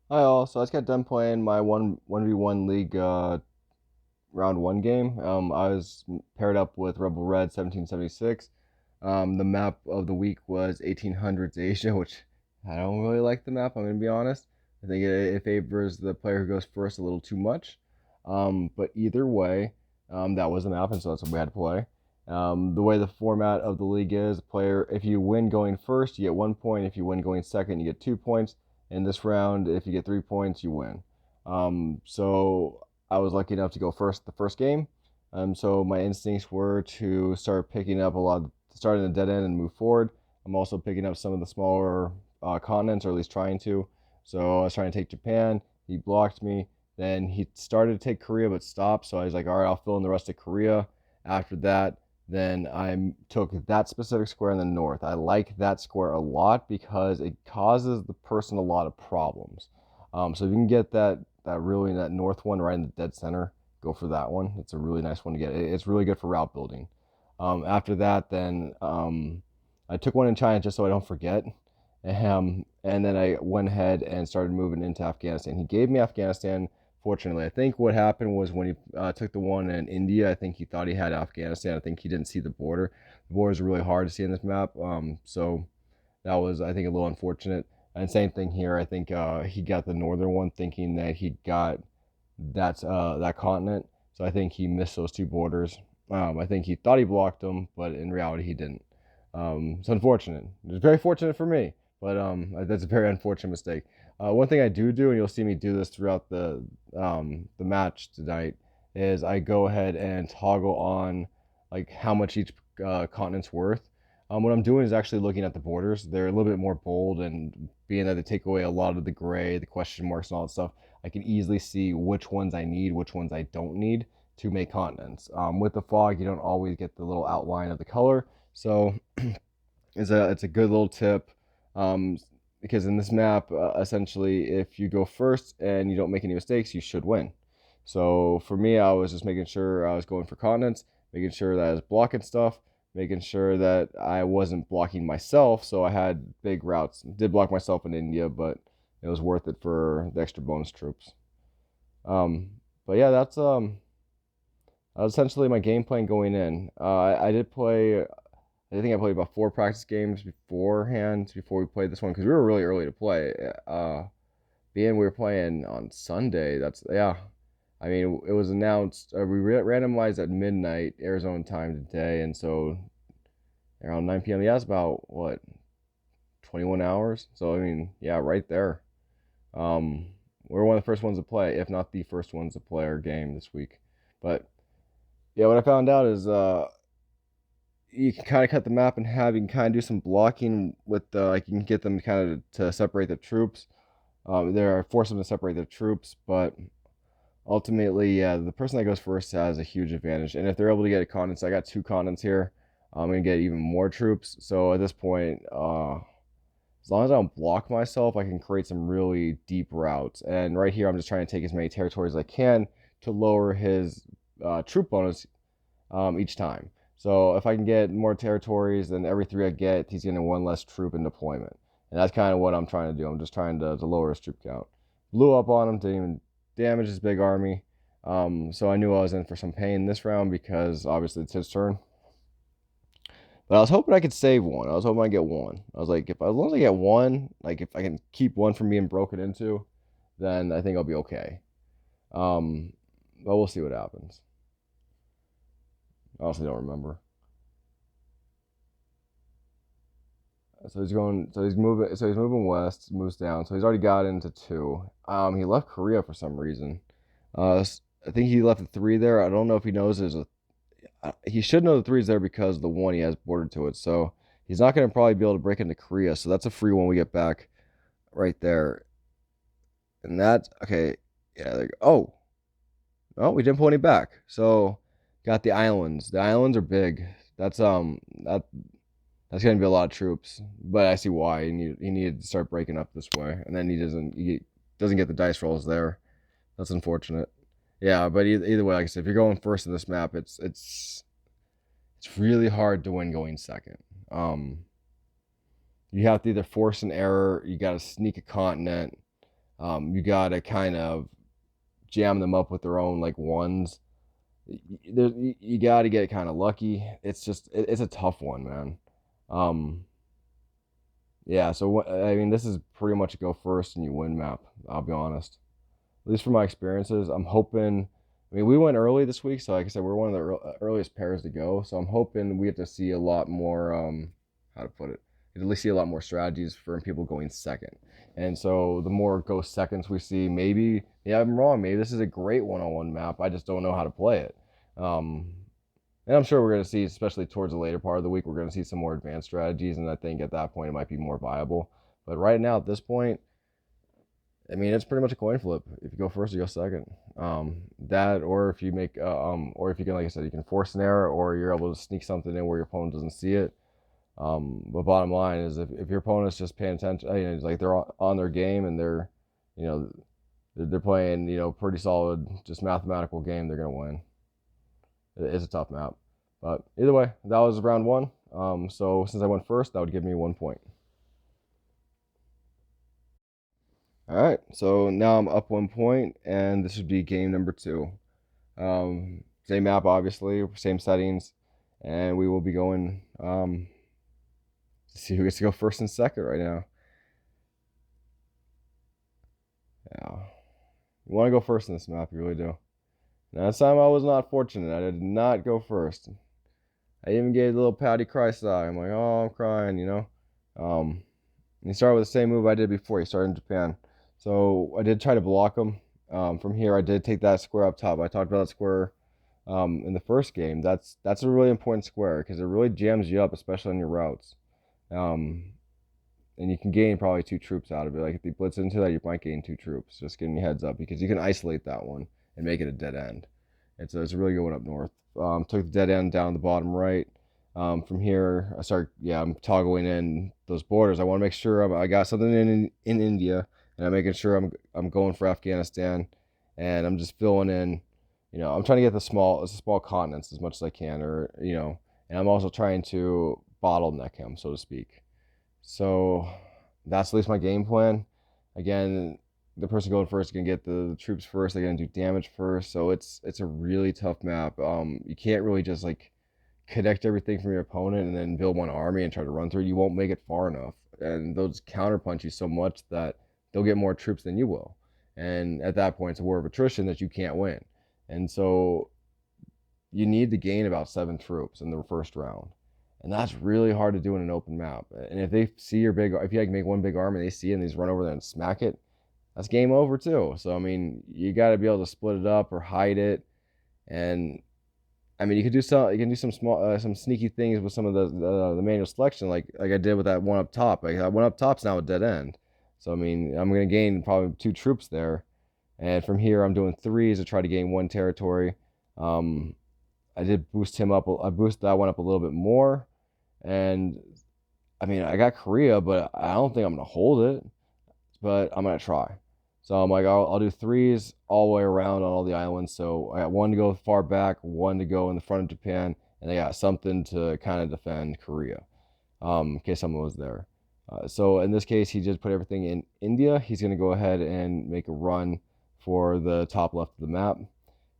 Hi all. So I just got done playing my 1v1 league round one game. I was paired up with RebelRed1776. The map of the week was 1800s Asia, which I don't really like the map. I'm gonna be honest. I think it favors the player who goes first a little too much. But either way, that was the map, and so that's what we had to play. The way the format of the league is, player if you win going first, you get 1 point. If you win going second, you get 2 points. In this round, if you get 3 points, you win. So I was lucky enough to go first the first game. So my instincts were to start picking up a lot, start in the dead end and move forward. I'm also picking up some of the smaller continents, or at least trying to. So I was trying to take Japan. He blocked me. Then he started to take Korea, but stopped. So I was like, all right, I'll fill in the rest of Korea. After that, then I took that specific square in the north. I like that square a lot because it causes the person a lot of problems. So if you can get that north one right in the dead center, go for that one. It's a really nice one to get. It's really good for route building. After that, then I took one in China just so I don't forget. And then I went ahead and started moving into Afghanistan. He gave me Afghanistan. Fortunately, I think what happened was when he took the one in India, I think he thought he had Afghanistan. I think he didn't see the border. The border is really hard to see in this map. So that was, I think, a little unfortunate. And same thing here. I think he got the northern one thinking that he got that continent. So I think he missed those two borders. I think he thought he blocked them, but in reality he didn't. It's unfortunate. It's very fortunate for me, but that's a very unfortunate mistake. One thing I do, and you'll see me do this throughout the match tonight, is I go ahead and toggle on like how much each continent's worth. What I'm doing is actually looking at the borders. They're a little bit more bold, and being that they take away a lot of the gray, the question marks, and all that stuff, I can easily see which ones I need, which ones I don't need to make continents. With the fog, you don't always get the little outline of the color, so it's a good little tip. Um, because in this map, essentially, if you go first and you don't make any mistakes, you should win. So for me, I was just making sure I was going for continents, making sure that I was blocking stuff, making sure that I wasn't blocking myself. So I had big routes. Did block myself in India, but it was worth it for the extra bonus troops. Um, but yeah, that was essentially my game plan going in. I did play. I think I played about 4 practice games beforehand before we played this one because we were really early to play. Being we were playing on Sunday, that's yeah. I mean, it was announced. We randomized at midnight Arizona time today, and so around 9 p.m. Yeah, it's about what 21 hours. So I mean, yeah, right there. Um, we're one of the first ones to play, if not the first ones to play our game this week. But yeah, what I found out is you can kind of cut the map in half. You can kind of do some blocking with the like you can get them kind of to separate the troops. There are force them to separate the troops, but ultimately, yeah, the person that goes first has a huge advantage. And if they're able to get a continents, I got 2 continents here. I'm gonna get even more troops. So at this point, as long as I don't block myself, I can create some really deep routes. And right here, I'm just trying to take as many territories as I can to lower his troop bonus each time. So if I can get more territories, then every 3 I get, he's getting one less troop in deployment. And that's kind of what I'm trying to do. I'm just trying to lower his troop count. Blew up on him, didn't even damage his big army. So I knew I was in for some pain this round because obviously it's his turn. But I was hoping I could save one. I was hoping I get one. I was like, if as long as I get one, like if I can keep one from being broken into, then I think I'll be okay. Um, but we'll see what happens. I also don't remember. So he's going. So he's moving. So he's moving west. Moves down. So he's already got into two. He left Korea for some reason. I think he left the three there. I don't know if he knows there's a. He should know the three's there because the one he has bordered to it. So he's not going to probably be able to break into Korea. So that's a free one we get back right there. And that's okay. Yeah. There. Oh, no, we didn't pull any back. So got the islands. The islands are big. That's that's gonna be a lot of troops, but I see why he needed to start breaking up this way, and then he doesn't get the dice rolls there. That's unfortunate. Yeah, but either way, like I said, if you're going first in this map, it's really hard to win going second. Um, you have to either force an error, you got to sneak a continent. You gotta kind of jam them up with their own like ones. You got to get kind of lucky. It's a tough one, man. Um, yeah. So I mean, this is pretty much a go first and you win map. I'll be honest. At least from my experiences, I'm hoping. I mean, we went early this week, so like I said, we're one of the earliest pairs to go. So I'm hoping we have to see a lot more. How to put it? At least see a lot more strategies for people going second. And so the more go seconds we see, maybe yeah, I'm wrong. Maybe this is a great one-on-one map. I just don't know how to play it. Um, and I'm sure we're going to see, especially towards the later part of the week, we're going to see some more advanced strategies. And I think at that point, it might be more viable. But right now, at this point, I mean, it's pretty much a coin flip. If you go first, you go second. That, or if you make, or if you can, like I said, you can force an error, or you're able to sneak something in where your opponent doesn't see it. But bottom line is, if your opponent's just paying attention, you know, it's like they're on their game and they're, you know, they're playing, you know, pretty solid, just mathematical game, they're gonna win. It's a tough map, but either way, that was round one. So since I went first, that would give me 1 point. All right, so now I'm up 1 point, and this would be game number two. Same map, obviously, same settings, and we will be going to see who gets to go first and second right now. Yeah, you want to go first in this map, you really do. Now, this time I was not fortunate. I did not go first. I even gave a little pouty cry sigh. I'm like, oh, I'm crying, you know. Um, and he started with the same move I did before. He started in Japan. So I did try to block him. From here, I did take that square up top. I talked about that square in the first game. That's a really important square because it really jams you up, especially on your routes. Um, and you can gain probably 2 troops out of it. Like if you blitz into that, you might gain 2 troops. Just giving you heads up because you can isolate that one and make it a dead end. And so it's a really good one up north. Took the dead end down the bottom right. From here, I'm toggling in those borders. I want to make sure I got something in India, and I'm making sure I'm going for Afghanistan, and I'm just filling in. You know, I'm trying to get the small continents as much as I can, or you know, and I'm also trying to bottleneck him, so to speak. So that's at least my game plan. Again, the person going first can get the troops first. They're gonna do damage first, so it's a really tough map. You can't really just like connect everything from your opponent and then build one army and try to run through. You won't make it far enough, and those counterpunch you so much that they'll get more troops than you will. And at that point, it's a war of attrition that you can't win. And so you need to gain about 7 troops in the first round. And that's really hard to do in an open map. And if they see your if you like make one big army, they see it and they just run over there and smack it, that's game over too. So I mean, you got to be able to split it up or hide it. And I mean, you can do some small some sneaky things with some of the manual selection, like I did with that one up top. Like that one up top's now a dead end. So I mean, I'm gonna gain probably 2 troops there, and from here I'm doing threes to try to gain 1 territory. Um, I did boost him up. I boosted that one up a little bit more, and I mean, I got Korea, but I don't think I'm gonna hold it. But I'm gonna try. So I'm like, I'll do threes all the way around on all the islands. So I got one to go far back, one to go in the front of Japan, and I got something to kind of defend Korea, in case someone was there. So in this case, he just put everything in India. He's gonna go ahead and make a run for the top left of the map.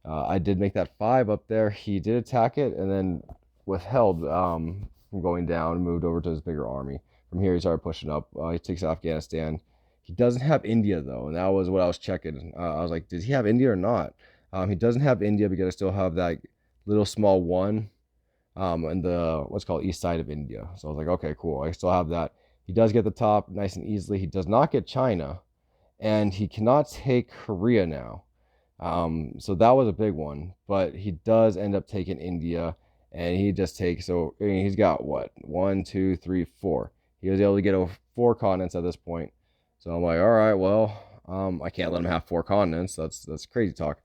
I did make that 5 up there. He did attack it and then withheld from going down and moved over to his bigger army. From here, he started pushing up. He takes Afghanistan. He doesn't have India though, and that was what I was checking. I was like, does he have India or not? He doesn't have India because I still have that little small one in the what's called east side of India. So I was like, okay, cool. I still have that. He does get the top nice and easily. He does not get China, and he cannot take Korea now. So that was a big one, but he does end up taking India, and he just takes. So I mean, he's got what 1, 2, 3, 4. He was able to get over 4 continents at this point. So I'm like, all right, well, I can't let him have 4 continents. That's crazy talk.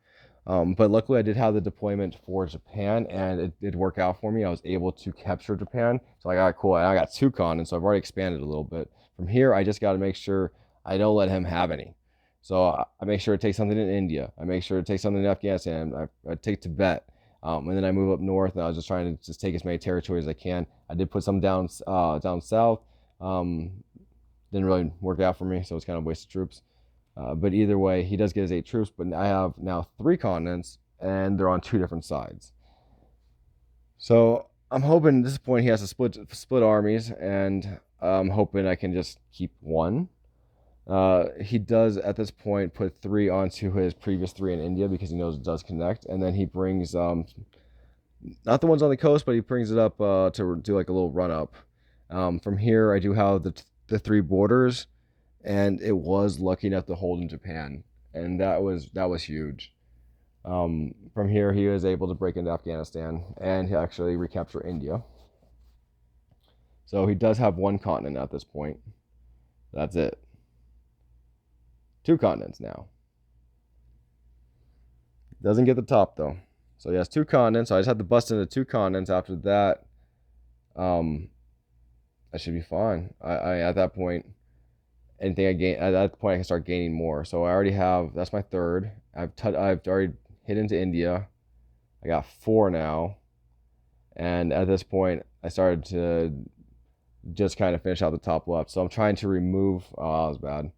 But luckily, I did have the deployment for Japan, and it did work out for me. I was able to capture Japan. So I got cool. I got 2 continents, so I've already expanded a little bit. From here, I just got to make sure I don't let him have any. So I make sure to take something in India. I make sure to take something in Afghanistan. I take Tibet. And then I move up north, and I was just trying to just take as many territories as I can. I did put some down south. Didn't really work out for me, so it's kind of wasted troops. But either way, he does get his 8 troops, but I have now 3 continents, and they're on 2 different sides. So I'm hoping at this point he has to split armies, and I'm hoping I can just keep 1. He does at this point put 3 onto his previous 3 in India because he knows it does connect, and then he brings not the ones on the coast, but he brings it up to do like a little run up. From here, I do have the 3 borders, and it was lucky enough to hold in Japan, and that was huge. From here, he was able to break into Afghanistan and he actually recapture India. So he does have 1 continent at this point. That's it. 2 continents now. Doesn't get the top though. So he has 2 continents. So I just have to bust into 2 continents. After that, I should be fine. I at that point, anything I gain at that point, I can start gaining more. So I already have. That's my 3rd. I've already hit into India. I got 4 now, and at this point, I started to just kind of finish out the top left. So I'm trying to remove. Oh, that was bad.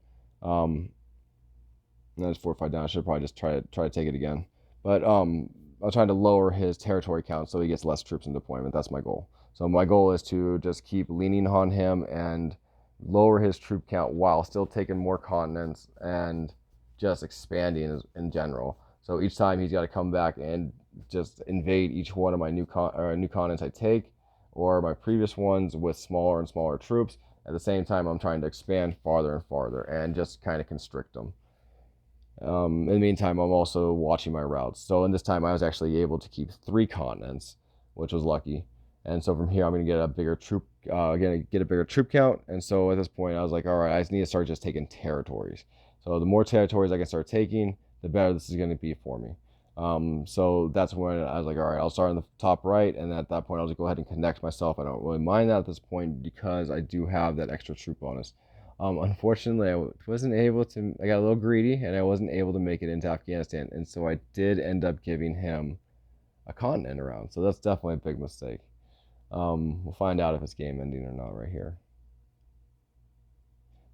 That's 4 or 5 down. I should probably just try to take it again. But I'm trying to lower his territory count so he gets less troops in deployment. That's my goal. So my goal is to just keep leaning on him and lower his troop count while still taking more continents and just expanding in general. So each time he's got to come back and just invade each one of my new continents I take, or my previous ones with smaller and smaller troops. At the same time, I'm trying to expand farther and farther and just kind of constrict them. In the meantime, I'm also watching my routes. So in this time, I was actually able to keep 3 continents, which was lucky. And so from here, I'm going to get a bigger troop, count. And so at this point, I was like, all right, I just need to start just taking territories. So the more territories I can start taking, the better this is going to be for me. So that's when I was like, all right, I'll start on the top right. And at that point, I'll just go ahead and connect myself. I don't really mind that at this point because I do have that extra troop bonus. Unfortunately, I wasn't able to, I got a little greedy and I wasn't able to make it into Afghanistan. And so I did end up giving him a continent around. So that's definitely a big mistake. We'll find out if it's game ending or not right here.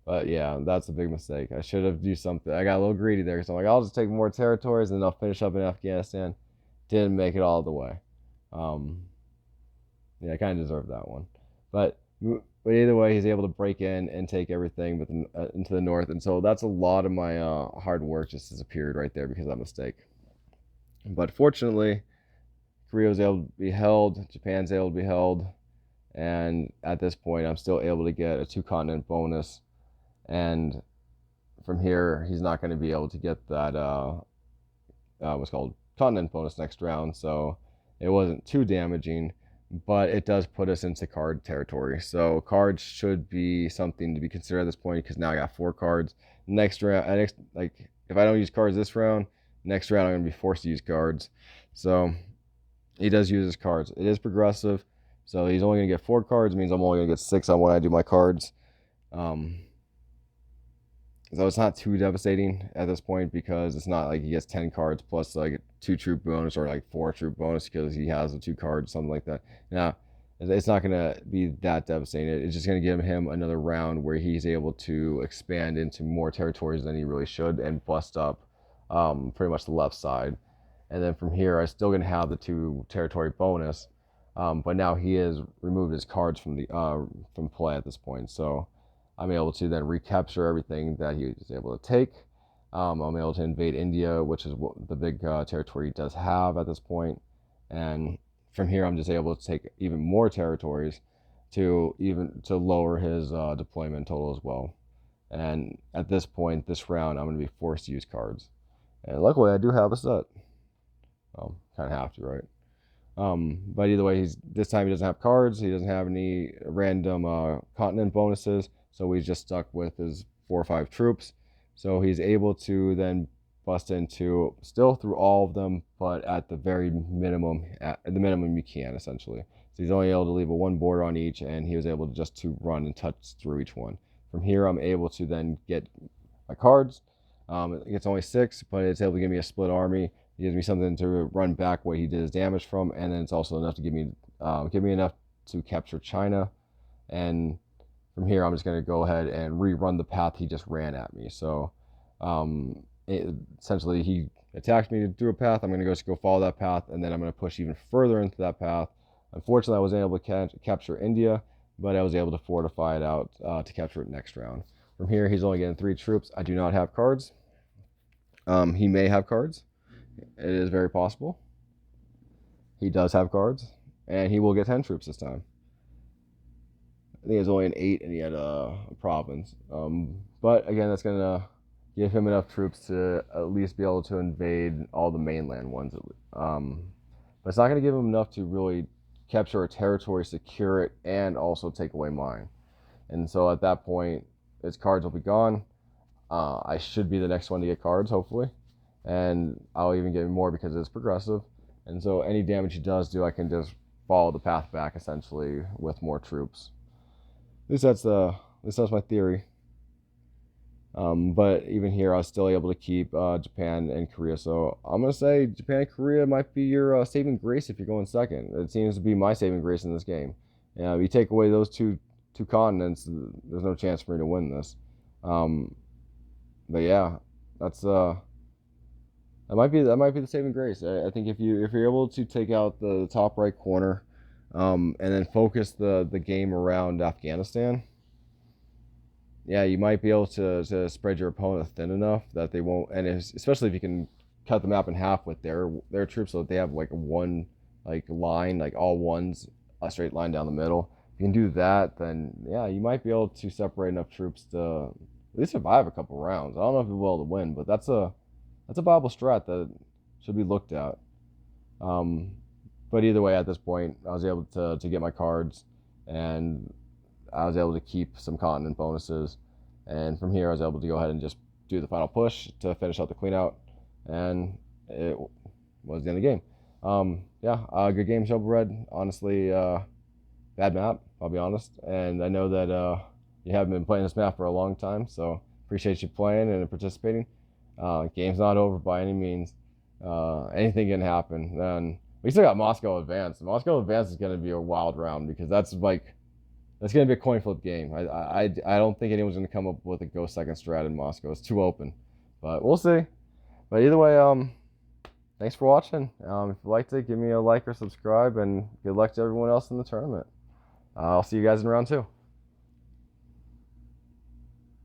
But yeah, that's a big mistake. I should have do something. I got a little greedy there because I'm like, I'll just take more territories and then I'll finish up in Afghanistan. Didn't make it all the way. Yeah, I kind of deserved that one. But either way, he's able to break in and take everything into the north. And so that's a lot of my hard work just disappeared right there because of that mistake. But fortunately, Korea was able to be held. Japan's able to be held. And at this point, I'm still able to get a 2-continent bonus. And from here, he's not going to be able to get that what's called continent bonus next round. So it wasn't too damaging, but it does put us into card territory. So cards should be something to be considered at this point because now I got 4 cards. Next round, if I don't use cards this round, next round I'm going to be forced to use cards. So he does use his cards. It is progressive. So he's only going to get 4 cards. It means I'm only going to get 6 on when I do my cards. So it's not too devastating at this point because it's not like he gets 10 cards plus like 2 troop bonus or like 4 troop bonus because he has the 2 cards, something like that. Now, it's not going to be that devastating. It's just going to give him another round where he's able to expand into more territories than he really should and bust up pretty much the left side. And then from here, I'm still going to have the 2 territory bonus, but now he has removed his cards from play at this point. So I'm able to then recapture everything that he was able to take. I'm able to invade India, which is what the big territory he does have at this point. And from here, I'm just able to take even more territories to lower his deployment total as well. And at this point, this round, I'm going to be forced to use cards. And luckily, I do have a set. Kind of have to, right? But either way, this time he doesn't have cards. He doesn't have any random continent bonuses. So he's just stuck with his 4 or 5 troops. So he's able to then bust into still through all of them, but at the very minimum, at the minimum you can essentially. So he's only able to leave a 1 border on each, and he was able to just to run and touch through each one. From here, I'm able to then get my cards. It's only 6, but it's able to give me a split army. It gives me something to run back what he did his damage from, and then it's also enough to give me enough to capture China. And from here, I'm just going to go ahead and rerun the path he just ran at me. So Essentially, he attacked me through a path. I'm going to go follow that path, and then I'm going to push even further into that path. Unfortunately, I wasn't able to capture India, but I was able to fortify it out to capture it next round. From here, he's only getting 3 troops. I do not have cards. He may have cards. It is very possible. He does have cards, and he will get 10 troops this time. I think it was only an 8, and he had a province. But again, that's going to give him enough troops to at least be able to invade all the mainland ones. But it's not going to give him enough to really capture a territory, secure it, and also take away mine. And so at that point, his cards will be gone. I should be the next one to get cards, hopefully. And I'll even get more because it's progressive. And so any damage he does do, I can just follow the path back, essentially, with more troops. At least that's my theory. But even here, I was still able to keep Japan and Korea. So I'm going to say Japan and Korea might be your saving grace if you're going second. It seems to be my saving grace in this game. You take away those two continents, there's no chance for me to win this. But yeah, that's that might be the saving grace. I think if you're able to take out the top right corner, and then focus the game around Afghanistan, yeah, you might be able to spread your opponent thin enough that they won't, and especially if you can cut the map in half with their troops so that they have like one line, like all ones, a straight line down the middle. If you can do that, then yeah, you might be able to separate enough troops to at least survive a couple rounds. I don't know if you'll be able to win, but that's a viable strat that should be looked at. But either way, at this point, I was able to get my cards, and I was able to keep some continent bonuses. And from here, I was able to go ahead and just do the final push to finish out the clean out. And it was the end of the game. Good game, RebelRed. Honestly, bad map, I'll be honest. And I know that you haven't been playing this map for a long time, so appreciate you playing and participating. Game's not over by any means. Anything can happen. And we still got Moscow Advance. Moscow Advance is going to be a wild round because that's going to be a coin flip game. I don't think anyone's going to come up with a go second strat in Moscow. It's too open, but we'll see. But either way, thanks for watching. If you liked it, give me a like or subscribe, and good luck to everyone else in the tournament. I'll see you guys in round 2.